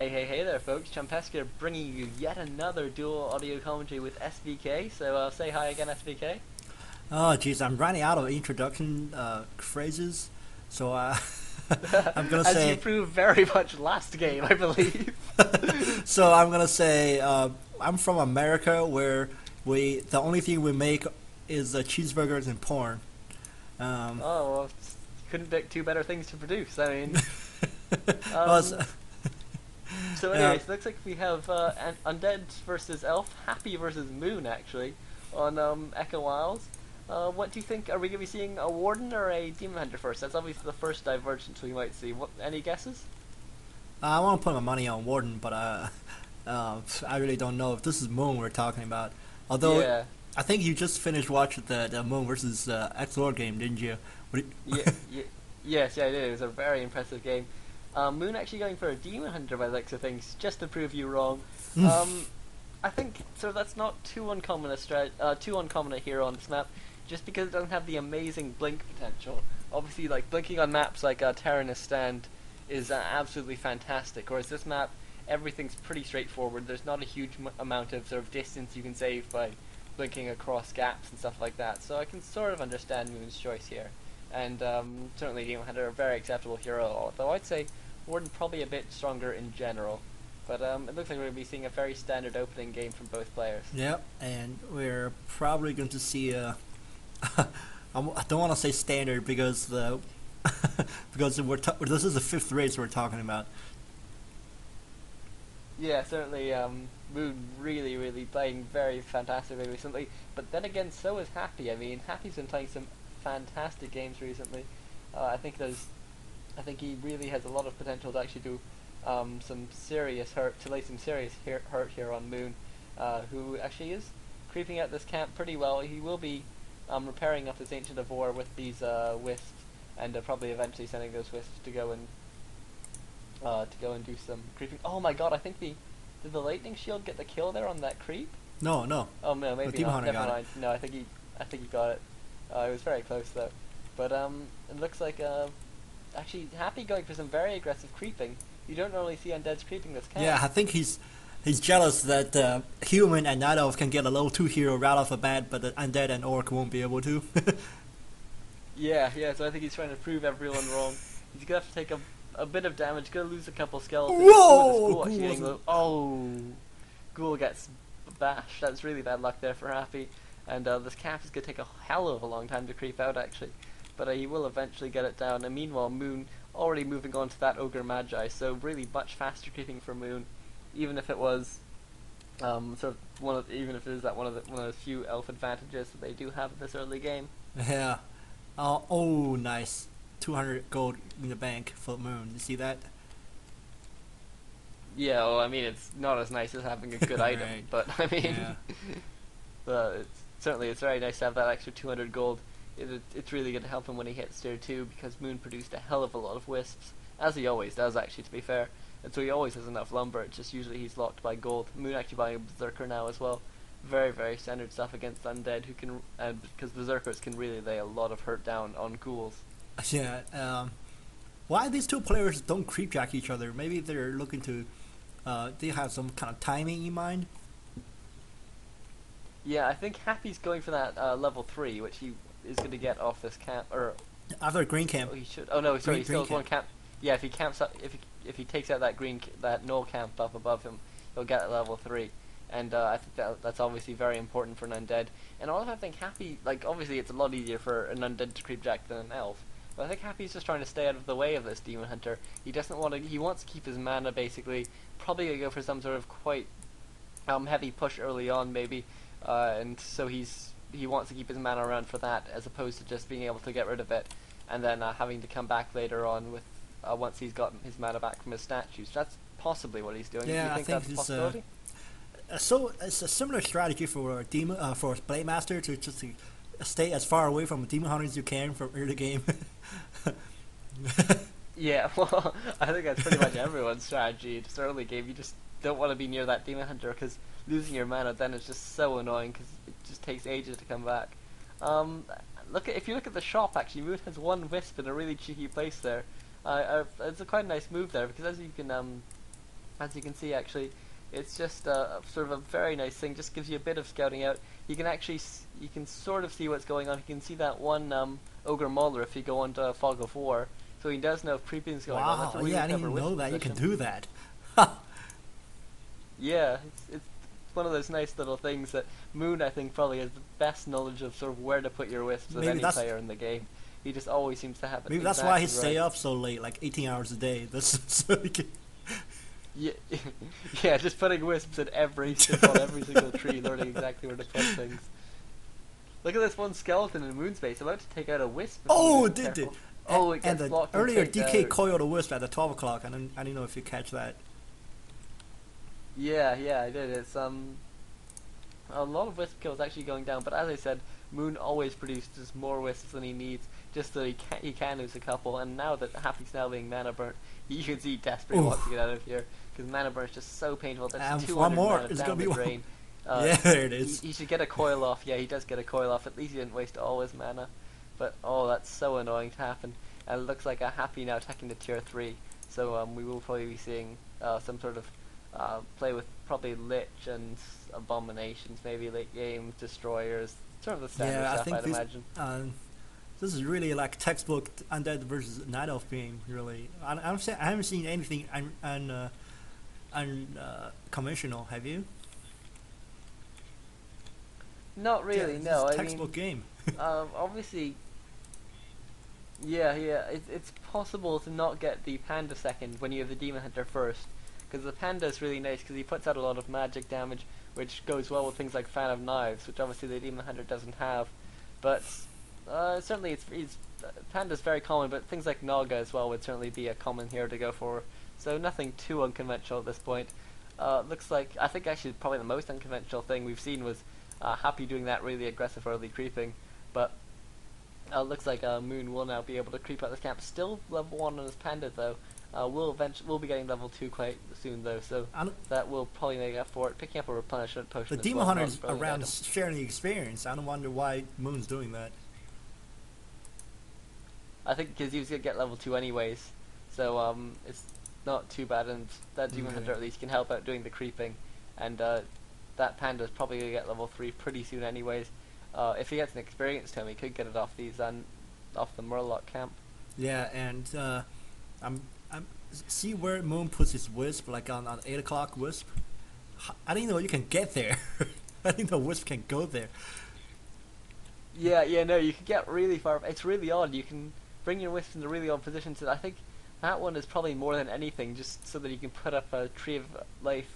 Hey there folks, Chumpesque here bringing you yet another dual audio commentary with SBK, so say hi again SBK. Oh, geez, I'm running out of introduction phrases, so I'm gonna As you say. proved very much last game, I believe. So I'm gonna say I'm from America, where the only thing we make is cheeseburgers and porn. Um, Oh, well, couldn't pick two better things to produce, I mean. well, Um, so yeah, anyways, looks like we have Undead versus Elf, Happy versus Moon actually, on Echo Isles. What do you think? Are we going to be seeing a Warden or a Demon Hunter first? That's obviously the first divergence we might see. Any guesses? I want to put my money on Warden, but I really don't know if this is Moon we're talking about. Although Yeah. I think you just finished watching the Moon versus X-Lord game, didn't you? Yeah, yes, yeah, I did. It was a very impressive game. Moon actually going for a Demon Hunter by the looks of things, just to prove you wrong. I think so. That's not too uncommon a hero on this map, just because it doesn't have the amazing blink potential. Obviously, like blinking on maps like Terranus Stand is absolutely fantastic. Whereas this map, everything's pretty straightforward. There's not a huge amount of sort of distance you can save by blinking across gaps and stuff like that. So I can sort of understand Moon's choice here. And certainly Demon Hunter a very acceptable hero, although I'd say Warden probably a bit stronger in general. But it looks like we're going to be seeing a very standard opening game from both players. Yep, and we're probably going to see a. I don't want to say standard because because this is the fifth race we're talking about. Yeah, certainly Moon really playing very fantastically recently. But then again, so is Happy. I mean, Happy's been playing some fantastic games recently. I think he really has a lot of potential to actually do some serious hurt, to lay some serious hurt here on Moon, who actually is creeping out this camp pretty well. He will be repairing up this Ancient of War with these wisps, and probably eventually sending those wisps to go and do some creeping. Oh my God! I think did the lightning shield get the kill there on that creep? No, no. Oh no, maybe Demon not. Hunter Never got mind. No, I think he got it. It was very close though. But it looks like actually Happy going for some very aggressive creeping. You don't normally see undeads creeping this camp. Yeah, I think he's jealous that human and night elf can get a level 2 hero right off the bat, but the undead and orc won't be able to. Yeah. So I think he's trying to prove everyone wrong. He's gonna have to take a bit of damage. Gonna lose a couple skeletons. Whoa! Ghoul gets bashed. That's really bad luck there for Happy. And this camp is gonna take a hell of a long time to creep out actually. But he will eventually get it down. And meanwhile, Moon already moving on to that Ogre Magi, so really much faster creeping for Moon, even if it was sort of even if it is that one of the few elf advantages that they do have in this early game. Yeah. Oh, nice. 200 gold in the bank for Moon. You see that? Yeah, well, I mean, it's not as nice as having a good item, Right. but I mean, Yeah. it's very nice to have that extra 200 gold. It's really going to help him when he hits tier 2, because Moon produced a hell of a lot of wisps, as he always does actually, to be fair, and so he always has enough lumber. It's just usually he's locked by gold. Moon actually buying a Berserker now as well. Very standard stuff against undead, who can because Berserkers can really lay a lot of hurt down on ghouls. Yeah. Why these two players don't creepjack each other? Maybe they're looking to. They have some kind of timing in mind. Yeah, I think Happy's going for that level 3, which he is going to get off this camp, or After green camp. oh, he should. Oh no, sorry, he still has Green one camp. Yeah, if he camps up, if he takes out that null camp up above him, he'll get level 3. And I think that's obviously very important for an undead. And also I think Happy, like obviously it's a lot easier for an undead to creepjack than an elf, but I think Happy's just trying to stay out of the way of this Demon Hunter. He doesn't want to. He wants to keep his mana basically. Probably gonna go for some sort of quite heavy push early on maybe, and so he wants to keep his mana around for that, as opposed to just being able to get rid of it and then having to come back later on with once he's gotten his mana back from his statues. That's possibly what he's doing. Yeah, Do you I think think that's a it's, possibility? So it's a similar strategy for for Blade Master to just stay as far away from Demon Hunter as you can from early game. Yeah, well, I think that's pretty much everyone's strategy. Just early game, you just don't want to be near that Demon Hunter, because losing your mana then is just so annoying, because it just takes ages to come back. If you look at the shop, actually, Moon has one wisp in a really cheeky place there. It's a quite nice move there, because as you can as you can see, actually, it's just sort of a very nice thing. Just gives you a bit of scouting out. You can actually you can sort of see what's going on. You can see that one ogre mauler if you go onto Fog of War, so he does know if creeping's going on. That's a Wow, really yeah, I didn't clever even know wisp that you can position. do that. Yeah, it's one of those nice little things that Moon, I think, probably has the best knowledge of sort of where to put your wisps of Maybe any that's player in the game. He just always seems to have it maybe that's why he exactly stay right. up so late, like 18 hours a day. That's so he can. Yeah, yeah, just putting wisps in on every single tree, learning exactly where to put things. Look at this one skeleton in Moonspace about to take out a wisp. If Oh, Moon it isn't did. careful. Did. Oh, it And gets the blocked and earlier kicked DK out. coiled a wisp at the 12 o'clock, and I didn't know if you catch that. Yeah, yeah, I did. It's a lot of wisp kills actually going down, but as I said, Moon always produces more wisps than he needs, just so he can lose a couple. And now that Happy's now being mana burnt, you can see he desperately wants to get out of here because mana burn is just so painful. That's And 200 one more. mana It's down gonna be the one. drain. Yeah, there it is. He should get a coil off. Yeah, he does get a coil off. At least he didn't waste all his mana. But oh, that's so annoying to happen. And it looks like a Happy now attacking the tier 3. So we will probably be seeing some sort of play with probably Lich and Abominations, maybe late game Destroyers, sort of the standard Yeah, I stuff, think I'd imagine. this is really like textbook Undead versus Night Elf game. Really, I haven't seen anything unconventional. Have you? Not really, Yeah, no. this is I textbook game. obviously, yeah, it's possible to not get the Panda second when you have the Demon Hunter first, because the Panda is really nice because he puts out a lot of magic damage, which goes well with things like Fan of Knives, which obviously the Demon Hunter doesn't have. But certainly, Panda's very common, but things like Naga as well would certainly be a common hero to go for. So nothing too unconventional at this point. Looks like I think actually probably the most unconventional thing we've seen was Happy doing that really aggressive early creeping, but looks like Moon will now be able to creep out this camp. Still level 1 on his Panda though. We'll be getting level 2 quite soon though, so that will probably make up for it. Picking up a replenishment potion. The as Demon well, Hunter not is a brilliant around item. sharing the experience. I don't wonder why Moon's doing that. I think because he was gonna get level 2 anyways, so it's not too bad, and that Demon Hunter at least can help out doing the creeping, and that Panda is probably gonna get level 3 pretty soon anyways. If he gets an experience tome, he could get it off off the Murloc camp. Yeah, and I'm see where Moon puts his wisp, like on 8 o'clock wisp. I didn't know you can get there. I didn't know wisp can go there. Yeah, no, you can get really far. It's really odd. You can bring your wisp into really odd positions. And I think that one is probably more than anything, just so that he can put up a Tree of Life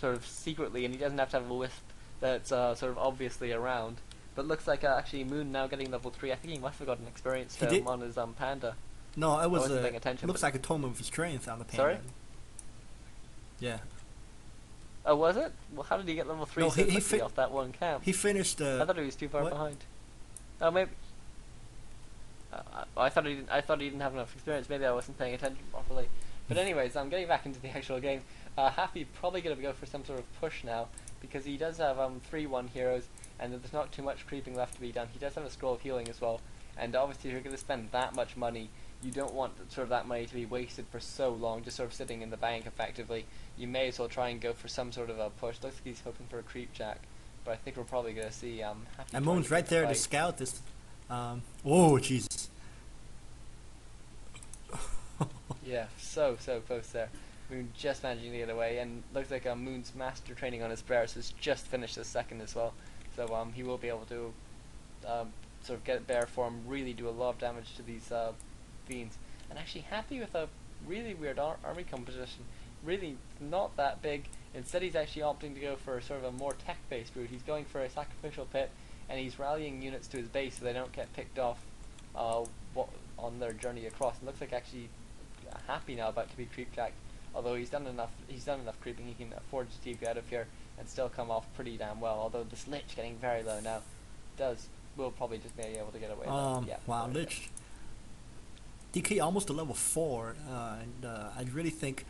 sort of secretly, and he doesn't have to have a wisp that's sort of obviously around. But looks like actually Moon now getting level 3. I think he must have got an experience tome on his Panda. No, it was wasn't paying attention, looks like a tome of strength on the Panda. Sorry? Yeah. Oh, was it? Well, how did he get level 3 No, so he quickly off that one camp? He finished. I thought he was too far what? behind. Oh, maybe. I thought he didn't. I thought he didn't have enough experience. Maybe I wasn't paying attention properly. But anyways, I'm getting back into the actual game. Happy probably going to go for some sort of push now because he does have 3/1 heroes, and there's not too much creeping left to be done. He does have a scroll of healing as well, and obviously if you're going to spend that much money, you don't want sort of that money to be wasted for so long, just sort of sitting in the bank effectively. You may as well try and go for some sort of a push. Looks like he's hoping for a creep jack, but I think we're probably going to see Happy. And Moon's right there to scout this. Oh Jesus! Yeah, so close there. Moon just managing to get away, and looks like Moon's master training on his Bears has just finished his second as well. So he will be able to sort of get bear form, really do a lot of damage to these fiends. And actually Happy with a really weird army composition, really not that big. Instead he's actually opting to go for sort of a more tech-based route. He's going for a sacrificial pit, and he's rallying units to his base so they don't get picked off on their journey across. It looks like actually Happy now about to be creep jacked. Although he's done enough creeping, he can afford to TP out of here and still come off pretty damn well. Although this Lich getting very low now, will probably just be able to get away. Yeah, wow, Lich. DK almost to level 4, and I really think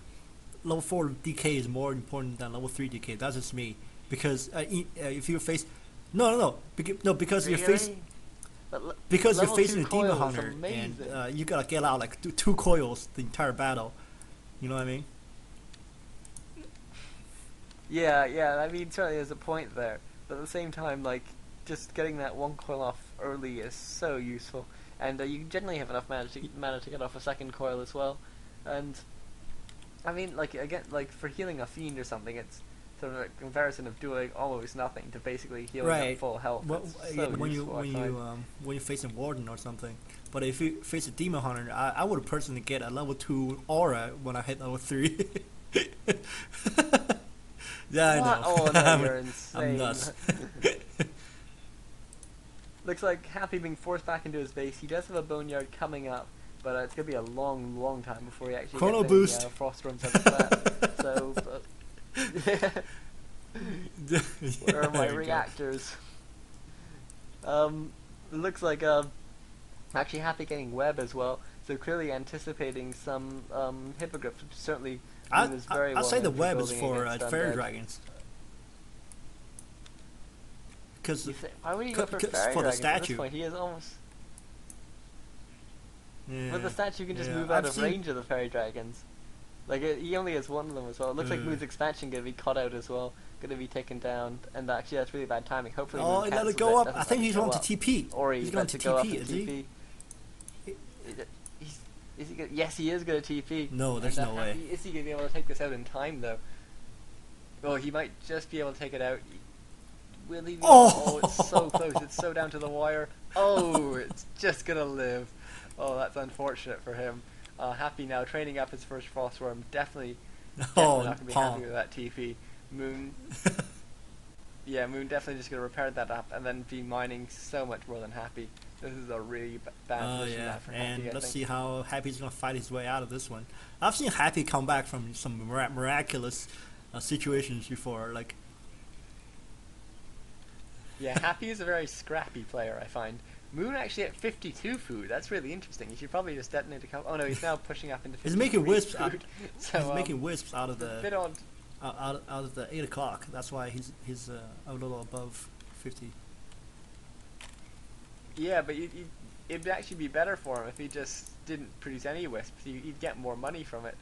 level 4 DK is more important than level 3 DK. That's just me, because if you face because you're facing. Because you're facing a Demon Hunter, and you gotta get out like two coils the entire battle. You know what I mean? Yeah, yeah. I mean, certainly there's a point there, but at the same time, like just getting that one coil off early is so useful, and you generally have enough mana to get off a second coil as well. And I mean, like again, like for healing a fiend or something, it's sort of a comparison of doing almost nothing to basically healing up Right. full health. Well, It's yeah, so useful, I find. when you're facing warden or something. But if you face a demon hunter, I would personally get a level 2 aura when I hit level 3. Yeah, I What? know. Oh no, you're I'm insane. nuts. Looks like Happy being forced back into his base. He does have a boneyard coming up, but it's gonna be a long, long time before he actually Chrono gets any boost. frost runs out of that. So, where are my There you go. reactors? It looks like actually Happy getting web as well. So clearly anticipating some hippogriffs, which certainly is very well I'd say the known for web is building for against fairy undead. dragons. Because Why would you go for fairy for the dragons at this statue. point? He is almost. Yeah, With the statue, you can just yeah, move out I've of seen- range of the fairy dragons. Like he only has one of them as well. It looks like Moon's expansion gonna be cut out as well, gonna be taken down, and actually that's really bad timing. Hopefully Oh, Moon he let it cancels go up. doesn't I think let it he's go going to up. TP. Or He's he going lets to it go up TP, to is he? TP. Is he gonna, yes, he is gonna TP. No, there's no way. Is he gonna be able to take this out in time though? Well, he might just be able to take it out. Will he? Oh! It's so close. It's so down to the wire. Oh, it's just gonna live. Oh, that's unfortunate for him. Happy now training up his first frostworm. Definitely Oh, not gonna be palm. happy with that TP. Moon. Yeah, Moon definitely just gonna repair that up and then be mining so much more than Happy. This is a really bad Oh position yeah, now for and Happy. I let's think. see how Happy's gonna fight his way out of this one. I've seen Happy come back from some miraculous situations before, like Yeah, Happy is a very scrappy player, I find. Moon actually at 52 food. That's really interesting. He should probably just detonate a couple. Oh no, he's now pushing up into 53 he's making wisps. food. So He's making wisps out of it's a the bit odd. out of the 8 o'clock. That's why he's a little above 50. Yeah, but it'd actually be better for him if he just didn't produce any wisps. He'd get more money from it.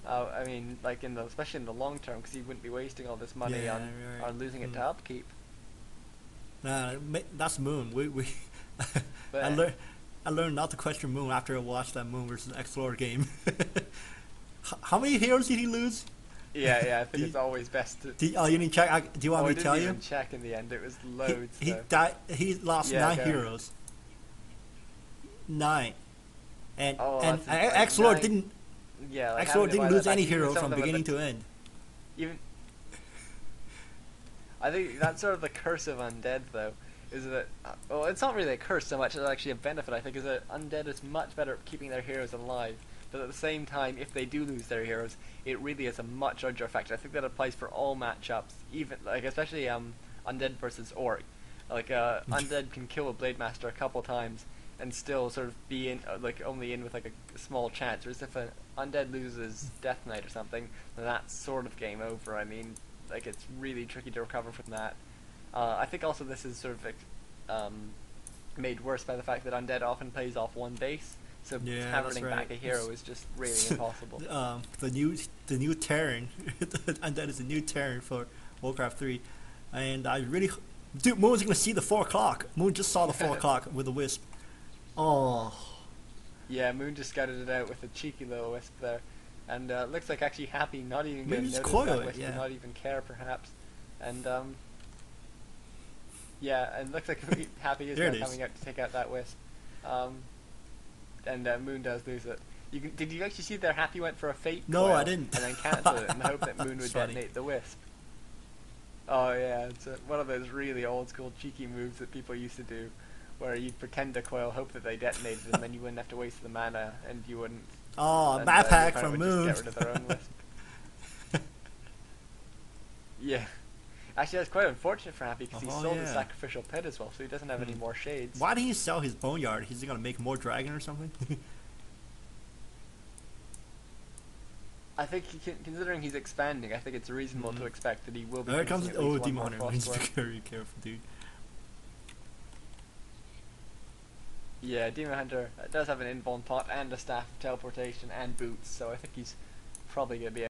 I mean, like especially in the long term, because he wouldn't be wasting all this money Yeah, on right. losing it to upkeep. Nah, that's Moon. We But I learned not to question Moon after I watched that Moon versus Explorer game. How many heroes did he lose? yeah, I think it's always best to. You need to check. Do you want Oh, me I to tell didn't you? even check in the end. It was loads. He so. died. He lost Yeah, 9 go. heroes. 9, and Oh, and that's like Xlord 9. didn't. Yeah, like Xlord having to didn't buy lose that any back, even hero some from of them are beginning the- to end. Even I think that's sort of the curse of undead, though, is that well, it's not really a curse so much as actually a benefit. I think is that undead is much better at keeping their heroes alive, but at the same time, if they do lose their heroes, it really is a much larger effect. I think that applies for all matchups, even like especially undead versus orc. Like undead can kill a blade master a couple times and still sort of be in like only in with like a small chance. Whereas if an undead loses Death Knight or something, then that's sort of game over. I mean, like it's really tricky to recover from that. I think also this is sort of made worse by the fact that undead often plays off one base, so Yeah, that's hammering right. back a hero is just really impossible. The new Terran, and that is a new Terran for Warcraft 3, and I really, dude, Moon's gonna see the 4 o'clock. Moon just saw the 4 o'clock with the wisp. Oh, Yeah, Moon just scouted it out with a cheeky little wisp there, and looks like actually Happy not even Maybe going to just notice coil that it, wisp, yeah. and not even care perhaps, and yeah, and looks like Happy is There now it is. coming out to take out that wisp, and Moon does lose it. Did you actually see there Happy went for a fate No, coil I didn't. and then cancelled it in the hope that Moon would That's funny. detonate the wisp? Oh yeah, it's one of those really old school cheeky moves that people used to do, where you'd pretend to coil, hope that they detonated, and then you wouldn't have to waste the mana, and you wouldn't. oh, And, map hack your opponent from would Moon. just get rid of their own wisp. Yeah. Actually, that's quite unfortunate for Happy because he Oh, sold his yeah. sacrificial pit as well, so he doesn't have any more shades. Why didn't he sell his boneyard? He's gonna make more dragon or something. I think considering he's expanding, I think it's reasonable to expect that he will be. There comes producing at least one Demon more Hunter. Needs to be Frostworm. very careful, dude. Yeah, Demon Hunter does have an invuln pot and a staff of teleportation and boots, so I think he's probably going to be